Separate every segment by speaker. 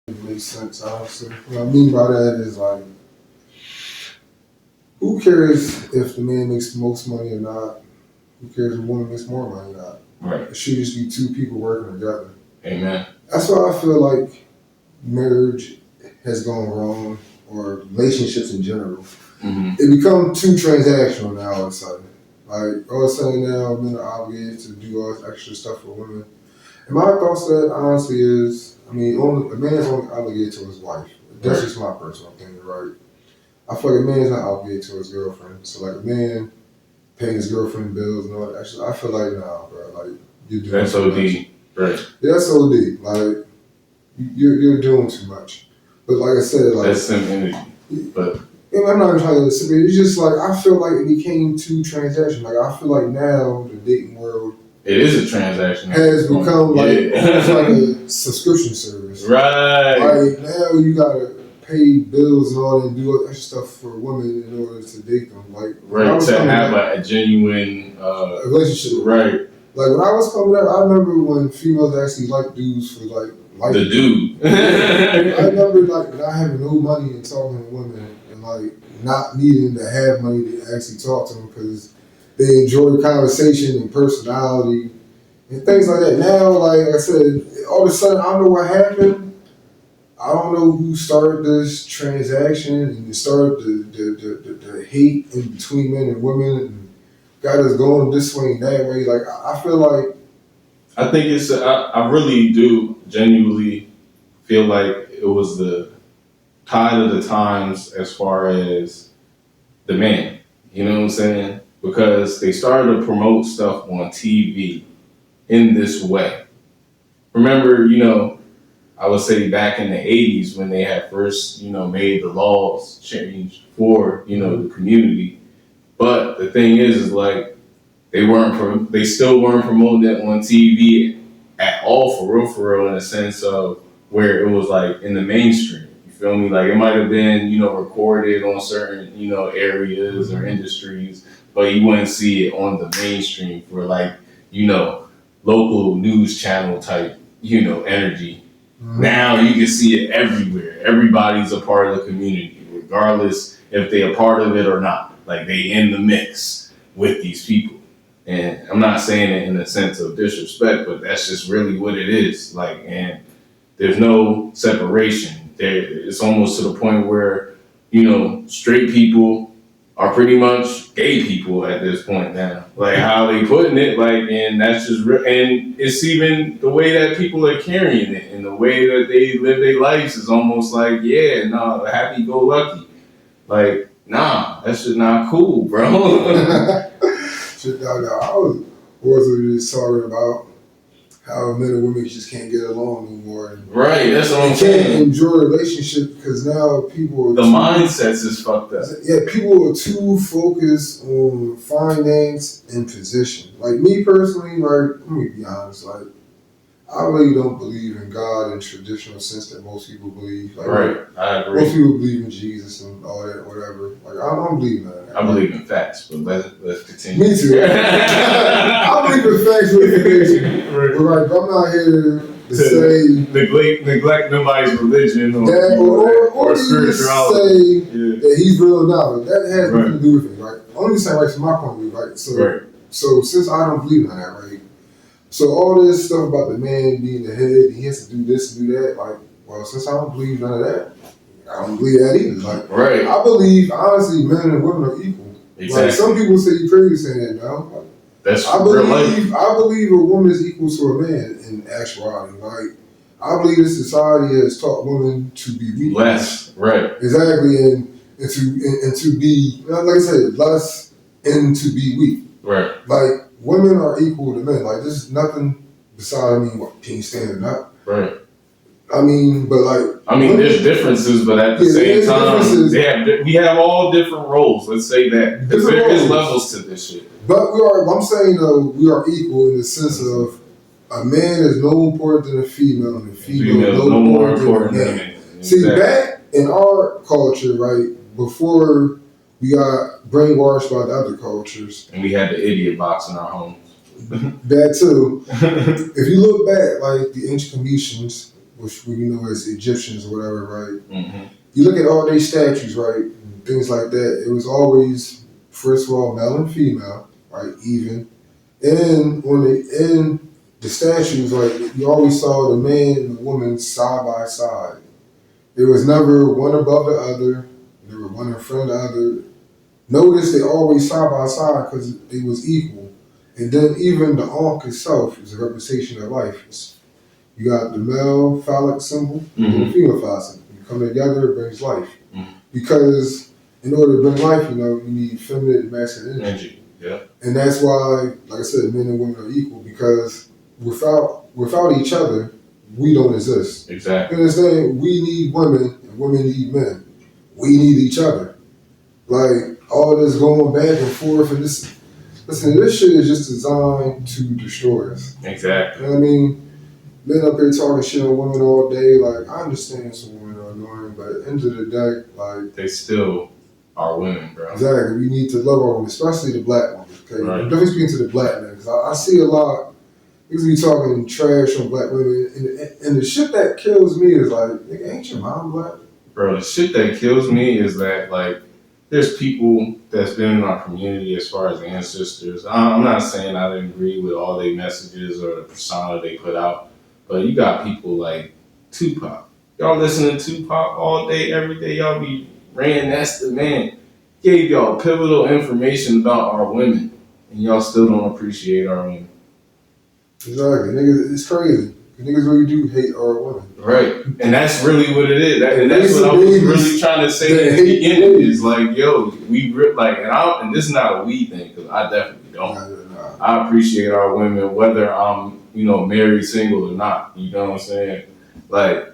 Speaker 1: It makes sense, honestly. What I mean by that is like, who cares if the man makes the most money or not? Who cares if the woman makes more money or not?
Speaker 2: Right.
Speaker 1: It should just be two people working together.
Speaker 2: Amen.
Speaker 1: That's why I feel like marriage has gone wrong, or relationships in general.
Speaker 2: Mm-hmm.
Speaker 1: It becomes too transactional now all of a sudden. Like, all of a sudden now men are obligated to do all this extra stuff for women. And my thoughts to that, honestly, is, I mean, a man is only obligated to his wife. That's just my personal opinion, right? I feel like a man is not obligated to his girlfriend. So, like, a man paying his girlfriend bills and all that, actually, I feel like, nah, bro, like, you're doing
Speaker 2: that's
Speaker 1: too
Speaker 2: OD,
Speaker 1: much.
Speaker 2: right?
Speaker 1: Yeah, that's OD. Like, you're doing too much. But like I said, like,
Speaker 2: that's some energy. But
Speaker 1: I'm not even trying to separate. It's just like I feel like it became too transactional. Like I feel like now the dating world
Speaker 2: it is a transaction.
Speaker 1: has become like almost like a subscription service.
Speaker 2: Right.
Speaker 1: Like now you gotta pay bills and all that and do extra stuff for women in order to date them. Like
Speaker 2: right, to have a genuine
Speaker 1: relationship.
Speaker 2: Right.
Speaker 1: Like when I was coming up, I remember when females actually liked dudes for like
Speaker 2: the dude.
Speaker 1: I remember like not having no money and talking to women and like not needing to have money to actually talk to them because they enjoy conversation and personality and things like that. Now, like I said, all of a sudden I don't know what happened. I don't know who started this transaction and started the hate in between men and women and got us going this way and that way. Like I feel like
Speaker 2: I think it's I really do genuinely feel like it was the tide of the times as far as the man. You know what I'm saying? Because they started to promote stuff on TV in this way. Remember, I would say back in the 80s when they had first, made the laws change for, the community. But the thing is like, they still weren't promoting it on TV at all for real, in a sense of where it was like in the mainstream. You feel me? Like it might have been, recorded on certain, areas or industries, but you wouldn't see it on the mainstream for like, local news channel type, energy. Mm-hmm. Now you can see it everywhere. Everybody's a part of the community, regardless if they're a part of it or not. Like they in the mix with these people. And I'm not saying it in a sense of disrespect, but that's just really what it is. Like, and there's no separation. It's almost to the point where, straight people are pretty much gay people at this point now. Like how they putting it, like, and that's just and it's even the way that people are carrying it and the way that they live their lives is almost like, happy go lucky. Like, nah, that's just not cool, bro.
Speaker 1: Shit, I was just talking about how men and women just can't get along anymore. And
Speaker 2: right, that's what I'm
Speaker 1: saying. Can't
Speaker 2: saying.
Speaker 1: enjoy relationships because now people are
Speaker 2: mindsets is fucked up.
Speaker 1: Yeah, people are too focused on finance and position. Like me personally, like, let me be honest, like I really don't believe in God in traditional sense that most people believe. Like,
Speaker 2: right, I agree.
Speaker 1: Most people believe in Jesus and all that, whatever. Like I don't believe in that.
Speaker 2: I believe in facts, but let's continue.
Speaker 1: Me too. I believe in facts with information. Right. But like, I'm not here to say
Speaker 2: neglect nobody's religion or
Speaker 1: spirituality. Say that he's real or not, but that has nothing to do with it, right? Only saying right from my point of view, right? So since I don't believe in that, right? So all this stuff about the man being the head, he has to do this and do that. Like, well, since I don't believe none of that, I don't believe that either. Like, I believe honestly, men and women are equal. Exactly. Like some people say you crazy saying that, no. Like,
Speaker 2: that's
Speaker 1: I believe a woman is equal to a man in actuality. Like, I believe this society has taught women to be weak.
Speaker 2: Less, right?
Speaker 1: Exactly, and to be, like I said, less and to be weak.
Speaker 2: Right.
Speaker 1: Like, women are equal to men. Like, there's nothing beside, what, can you stand or not?
Speaker 2: Right.
Speaker 1: I mean, but like... women,
Speaker 2: there's differences, but at the same time, we have all different roles. Let's say that. Because there's levels to this shit.
Speaker 1: But I'm saying, though, we are equal in the sense of a man is no more important than a female, and a female is no more important than a man. Exactly. See, back in our culture, right, before we got brainwashed by the other cultures.
Speaker 2: And we had the idiot box in our homes.
Speaker 1: That too. If you look back, like the ancient Cometians, which we know as Egyptians or whatever, right?
Speaker 2: Mm-hmm.
Speaker 1: You look at all these statues, right, and things like that. It was always, first of all, male and female, right, even. And in the statues, like you always saw the man and the woman side by side. There was never one above the other. There was one in front of the other. Notice they always side by side because they was equal. And then even the Ankh itself is a representation of life. You got the male phallic symbol and the female phallic symbol. You come together, it brings life.
Speaker 2: Mm-hmm.
Speaker 1: Because in order to bring life, you need feminine and masculine energy.
Speaker 2: Yeah.
Speaker 1: And that's why, like I said, men and women are equal because without each other, we don't exist.
Speaker 2: Exactly.
Speaker 1: You understand? We need women and women need men. We need each other. Like all this going back and forth and this shit is just designed to destroy us.
Speaker 2: Exactly.
Speaker 1: You know what I mean? Men up here talking shit on women all day, like I understand some women are annoying, but at the end of the day, like
Speaker 2: they still are women, bro.
Speaker 1: Exactly. We need to love our women, especially the black women. Okay,
Speaker 2: right.
Speaker 1: I'm definitely speaking to the black men because I see a lot. Niggas be talking trash on black women, and the shit that kills me is like, nigga, ain't your mom black?
Speaker 2: Bro, the shit that kills me is that like there's people that's been in our community as far as ancestors. I'm not saying I didn't agree with all their messages or the persona they put out, but you got people like Tupac. Y'all listen to Tupac all day, every day. Y'all be ran. That's the man. Gave y'all pivotal information about our women, and y'all still don't appreciate our women.
Speaker 1: Exactly, niggas. It's crazy. Niggas really do hate our women.
Speaker 2: Right, and that's really what it is. And that's what I was really trying to say in the beginning. Is like, yo, we like, and this is not a we thing because I definitely don't.
Speaker 1: Nah.
Speaker 2: I appreciate our women, whether I'm married, single, or not. You know what I'm saying? Like,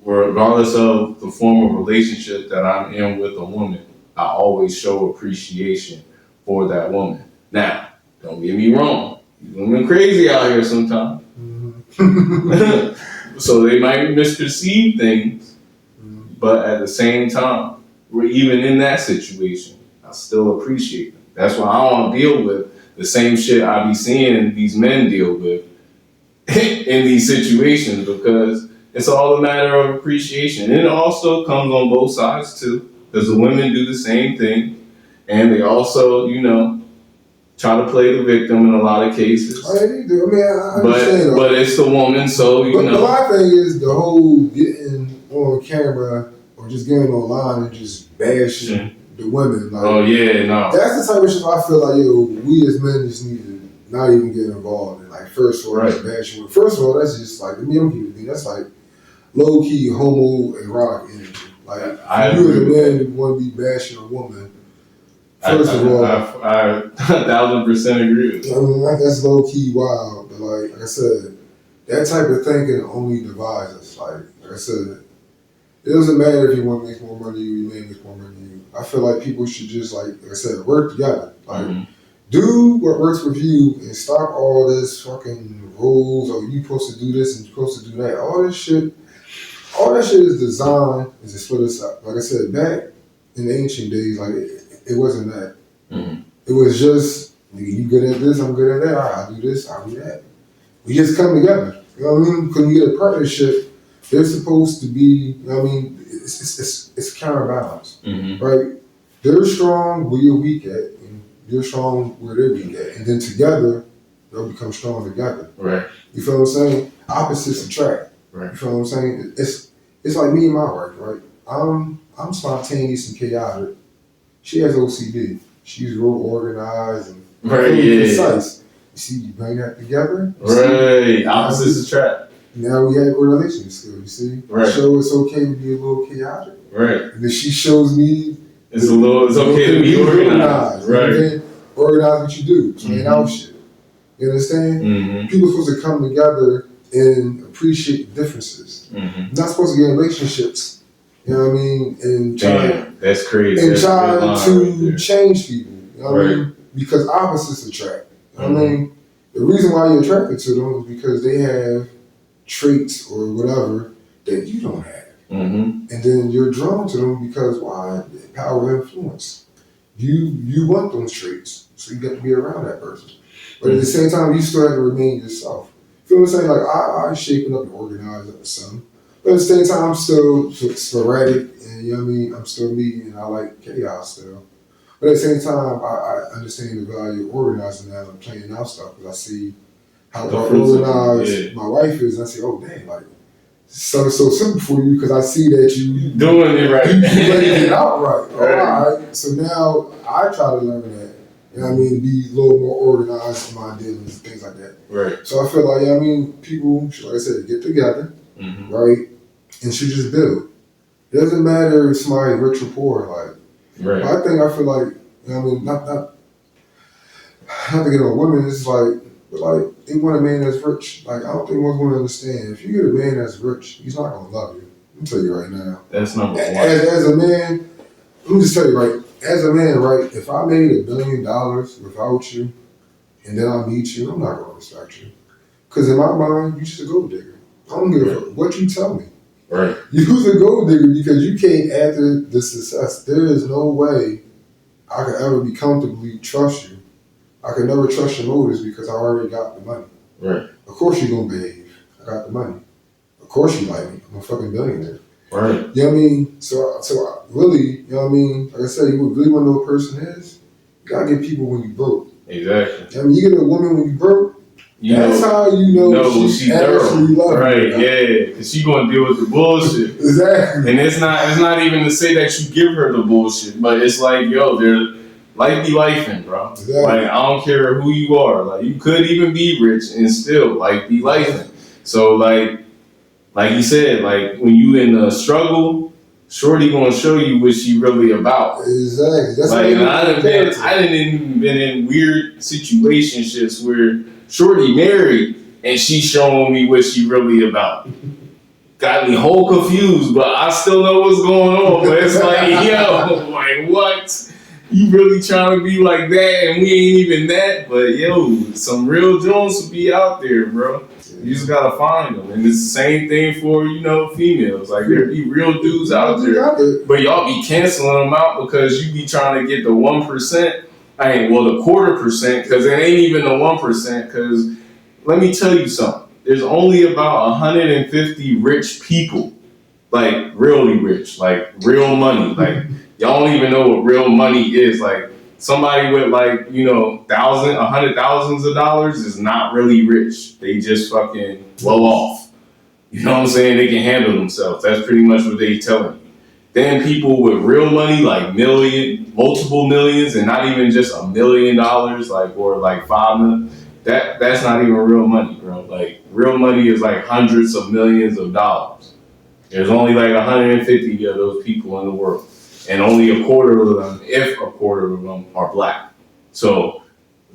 Speaker 2: regardless of the form of relationship that I'm in with a woman, I always show appreciation for that woman. Now, don't get me wrong. These women crazy out here sometimes. Mm-hmm. So they might misperceive things, but at the same time, we're even in that situation. I still appreciate them. That's why I don't want to deal with the same shit I be seeing these men deal with in these situations because it's all a matter of appreciation. And it also comes on both sides too, because the women do the same thing, and they also, try to play the victim in a lot of cases.
Speaker 1: I understand.
Speaker 2: But it's the woman, so
Speaker 1: But my thing is the whole getting on camera or just getting online and just bashing the women. Like,
Speaker 2: oh yeah, no.
Speaker 1: That's the type of shit I feel like, we as men just need to not even get involved in. Like, first of all, just bashing women. First of all, that's just like, that's like low key homo erotic energy. Like, you as a man who want to be bashing a woman. First of all,
Speaker 2: I 1,000% agree with you.
Speaker 1: I mean, that's low key wild, but like I said, that type of thinking only divides us. Like I said, it doesn't matter if your woman makes more money than you, your man makes more money than you. I feel like people should just, like I said, work together. Like, do what works with you and stop all this fucking rules or you supposed to do this and you supposed to do that. All that shit is designed to split us up. Like I said, back in the ancient days, like it wasn't that. Mm-hmm. It was just, you good at this, I'm good at that. All right, I do this, I do that. We just come together. You know what I mean? Because you get a partnership, they're supposed to be, you know what I mean? It's counterbalance, right? They're strong where you're weak at, and you're strong where they're weak at. And then together, they'll become strong together.
Speaker 2: Right.
Speaker 1: You feel what I'm saying? Opposites attract.
Speaker 2: Right.
Speaker 1: You feel what I'm saying? It's like me and my wife, right? I'm spontaneous and chaotic. She has OCD. She's real organized and concise. You see, you bring that together.
Speaker 2: Right. Opposites attract.
Speaker 1: Now we have a relationship skill, you see?
Speaker 2: Right.
Speaker 1: Show it's okay to be a little chaotic.
Speaker 2: Right.
Speaker 1: And then she shows me
Speaker 2: it's okay to be organized. Right.
Speaker 1: And organize what you do. Plan out shit. You understand?
Speaker 2: Mm-hmm.
Speaker 1: People are supposed to come together and appreciate the differences. Mm-hmm. You're not supposed to get in relationships. You know what I mean? And
Speaker 2: that's crazy.
Speaker 1: And try to change people. You know what I mean? Because opposites attract. You know what I mean? The reason why you're attracted to them is because they have traits or whatever that you don't have. Mm-hmm. And then you're drawn to them because why? Power of influence. You want those traits, so you got to be around that person. But at the same time, you still have to remain yourself. feel the same. Like I shaping up and organizing up some, but at the same time, I'm still sporadic, and you know what I mean. I'm still me, and I like chaos still. But at the same time, I understand the value of organizing now and planning out stuff because I see how organized my wife is. And I say, oh dang, like so simple for you because I see that you
Speaker 2: doing it right.
Speaker 1: You letting it out right. All right. So now I try to learn that. You know what I mean? Be a little more organized in my dealings and things like that.
Speaker 2: Right.
Speaker 1: So I feel like, you know what I mean, people should, like I said, get together, right? And should just build. It doesn't matter if somebody rich or poor, like.
Speaker 2: Right.
Speaker 1: I feel like, you know what I mean, not to get on women, it's like, but like, they want a man that's rich. Like, I don't think most women understand. If you get a man that's rich, he's not gonna love you. I'm tell you right now.
Speaker 2: That's number one.
Speaker 1: As a man, let me just tell you, right, as a man, right, if I made $1 billion without you, and then I meet you, I'm not gonna respect you. Because in my mind, you just a gold digger. I don't give a fuck what you tell me.
Speaker 2: Right.
Speaker 1: You's a gold digger because you came after the success. There is no way I could ever be comfortably trust you. I could never trust your motives because I already got the money.
Speaker 2: Right.
Speaker 1: Of course you're gonna behave. I got the money. Of course you like me. I'm a fucking billionaire.
Speaker 2: Right.
Speaker 1: You know what I mean? So I really, you know what I mean? Like I said, you really want to know who a person is? You gotta get people when you broke.
Speaker 2: Exactly.
Speaker 1: I mean, you get a woman when you broke. That's how you know she actually loves you.
Speaker 2: Right, yeah. Because she gonna deal with the bullshit.
Speaker 1: Exactly.
Speaker 2: And it's not even to say that you give her the bullshit, but it's like, yo, life be lifing, bro.
Speaker 1: Exactly.
Speaker 2: Like, I don't care who you are. Like, you could even be rich and still life be lifing. So like you said, like when you in a struggle, Shorty gonna show you what she really about.
Speaker 1: Exactly. That's
Speaker 2: like, and I didn't even been in weird situationships where Shorty married and she showing me what she really about. Got me whole confused, but I still know what's going on. But it's like, yo, like what? You really trying to be like that and we ain't even that? But yo, some real Jones will be out there, bro. You just gotta find them. And it's the same thing for, females. Like there be real dudes out there. But y'all be canceling them out because you be trying to get the 1%. The 0.25%, because it ain't even the 1%, because let me tell you something. There's only about 150 rich people. Like really rich. Like real money. Like y'all don't even know what real money is. Like somebody with hundred thousands of dollars is not really rich. They just fucking blow off. You know what I'm saying? They can handle themselves. That's pretty much what they telling you. Then people with real money, like multiple millions, and not even just $1 million, or like 5 million. That's not even real money, bro. Like real money is like hundreds of millions of dollars. There's only like 150 of those people in the world. And only a quarter of them, if a quarter of them, are black. So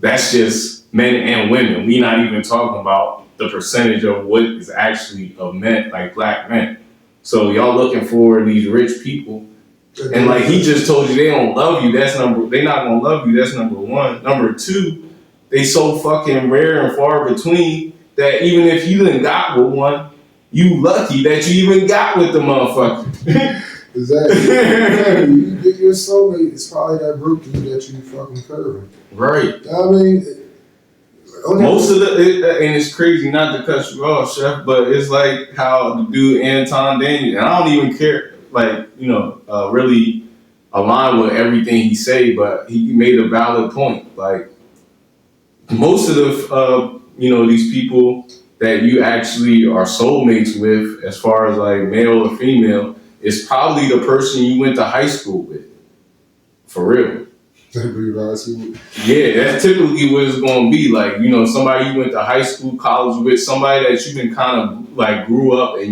Speaker 2: that's just men and women. We not even talking about the percentage of what is actually of men, like black men. So y'all looking for these rich people. And like he just told you, they don't love you. They not gonna love you. That's number one. Number two, they so fucking rare and far between that even if you done got with one, you lucky that you even got with the motherfucker.
Speaker 1: Exactly. You get your soulmate, it's probably that broke dude that you fucking curving.
Speaker 2: Right.
Speaker 1: I mean,
Speaker 2: most of and it's crazy not to cut you off, Chef, but it's like how the dude Anton Daniel, and I don't even care, really align with everything he say, but he made a valid point. Like most of the, these people that you actually are soulmates with, as far as like male or female, is probably the person you went to high school with. For real. Yeah, that's typically what it's going to be. Like, somebody you went to high school, college with, somebody that you been kind of like grew up and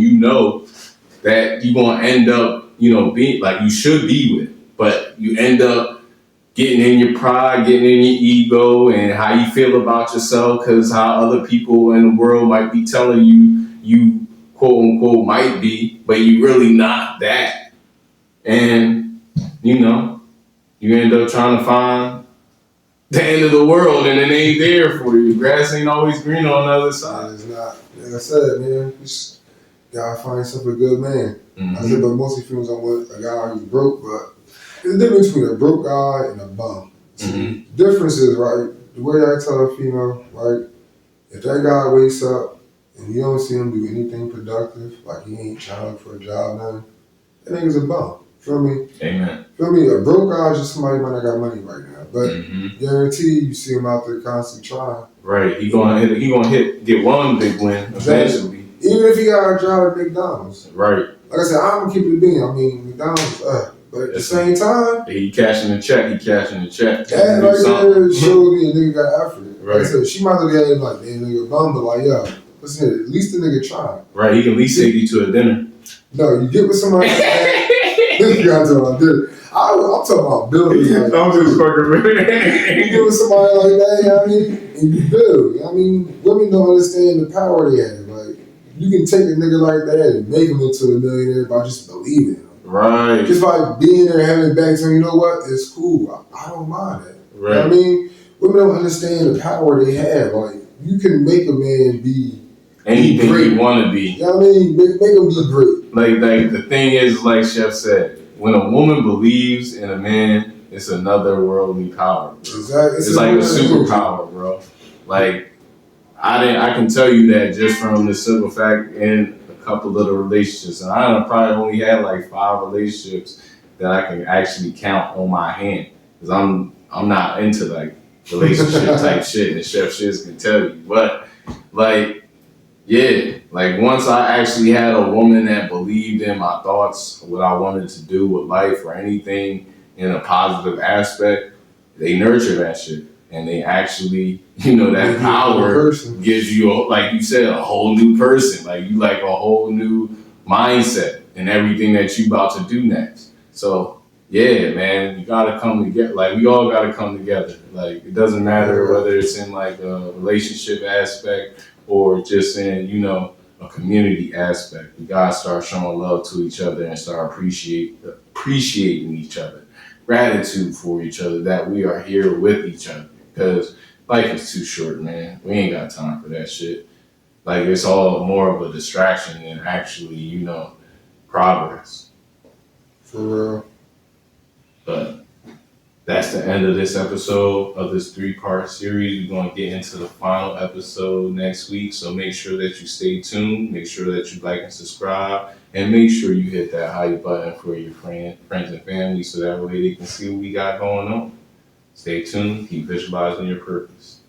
Speaker 2: that you're going to end up, being like you should be with. But you end up getting in your pride, getting in your ego and how you feel about yourself because how other people in the world might be telling you quote unquote might be, but you really not that. And, you end up trying to find the end of the world and it ain't there for you. Grass ain't always green on the other side.
Speaker 1: It's not. Like I said, man, you just gotta find yourself a good man.
Speaker 2: Mm-hmm.
Speaker 1: I said, but mostly feels I want a guy who's broke, but there's a difference between a broke guy and a bum.
Speaker 2: Mm-hmm.
Speaker 1: The difference is, right, the way I tell a female, right, if that guy wakes up and you don't see him do anything productive, like he ain't trying for a job, nothing, that nigga's a bum. Feel me?
Speaker 2: Amen.
Speaker 1: Feel me? A broke guy is just somebody might not got money right now, but guarantee you see him out there constantly trying.
Speaker 2: Right. He gonna get one big win eventually.
Speaker 1: Even if he got a job at McDonald's.
Speaker 2: Right.
Speaker 1: Like I said, I'm gonna keep it being. I mean, McDonald's, but at the same time,
Speaker 2: he cashing the check.
Speaker 1: That right there showed me a nigga got effort.
Speaker 2: Right.
Speaker 1: Like I said, she might look at him like, damn, nigga bum, but like, yo, listen here, at least the nigga tried.
Speaker 2: Right. He can at least take you to a dinner.
Speaker 1: No, you get with somebody like that. You got to about dinner. I'm talking about building. Like,
Speaker 2: I'm just fucking with
Speaker 1: you get with somebody like that, you know what I mean? And you build. You know what I mean? Women don't understand the power they have. Like, you can take a nigga like that and make him into a millionaire by just believing him.
Speaker 2: Right.
Speaker 1: Just by being there and having it back to him, you know what? It's cool. I don't mind that.
Speaker 2: Right.
Speaker 1: You know what I mean? Women don't understand the power they have. Like, you can make a man be
Speaker 2: anything you want to be.
Speaker 1: You know what I mean? Make him be great.
Speaker 2: Like the thing is, like Chef said, when a woman believes in a man, it's another worldly power.
Speaker 1: Exactly.
Speaker 2: It's like a superpower, bro. Like I can tell you that just from the simple fact in a couple of the relationships, and I probably only had like 5 relationships that I can actually count on my hand, because I'm not into like relationship type shit, and Chef Shizz can tell you, but like. Yeah, like once I actually had a woman that believed in my thoughts, what I wanted to do with life or anything in a positive aspect, they nurture that shit. And they actually, that power gives you, like you said, a whole new person. Like you like a whole new mindset and everything that you about to do next. So yeah, man, you gotta come together. Like we all gotta come together. Like it doesn't matter whether it's in like a relationship aspect or just in, a community aspect. We gotta start showing love to each other and start appreciating each other. Gratitude for each other, that we are here with each other. Because life is too short, man. We ain't got time for that shit. Like it's all more of a distraction than actually, progress.
Speaker 1: For real.
Speaker 2: But that's the end of this episode of this 3-part series. We're going to get into the final episode next week. So make sure that you stay tuned. Make sure that you like and subscribe. And make sure you hit that hype button for your friends and family so that way they can see what we got going on. Stay tuned. Keep visualizing your purpose.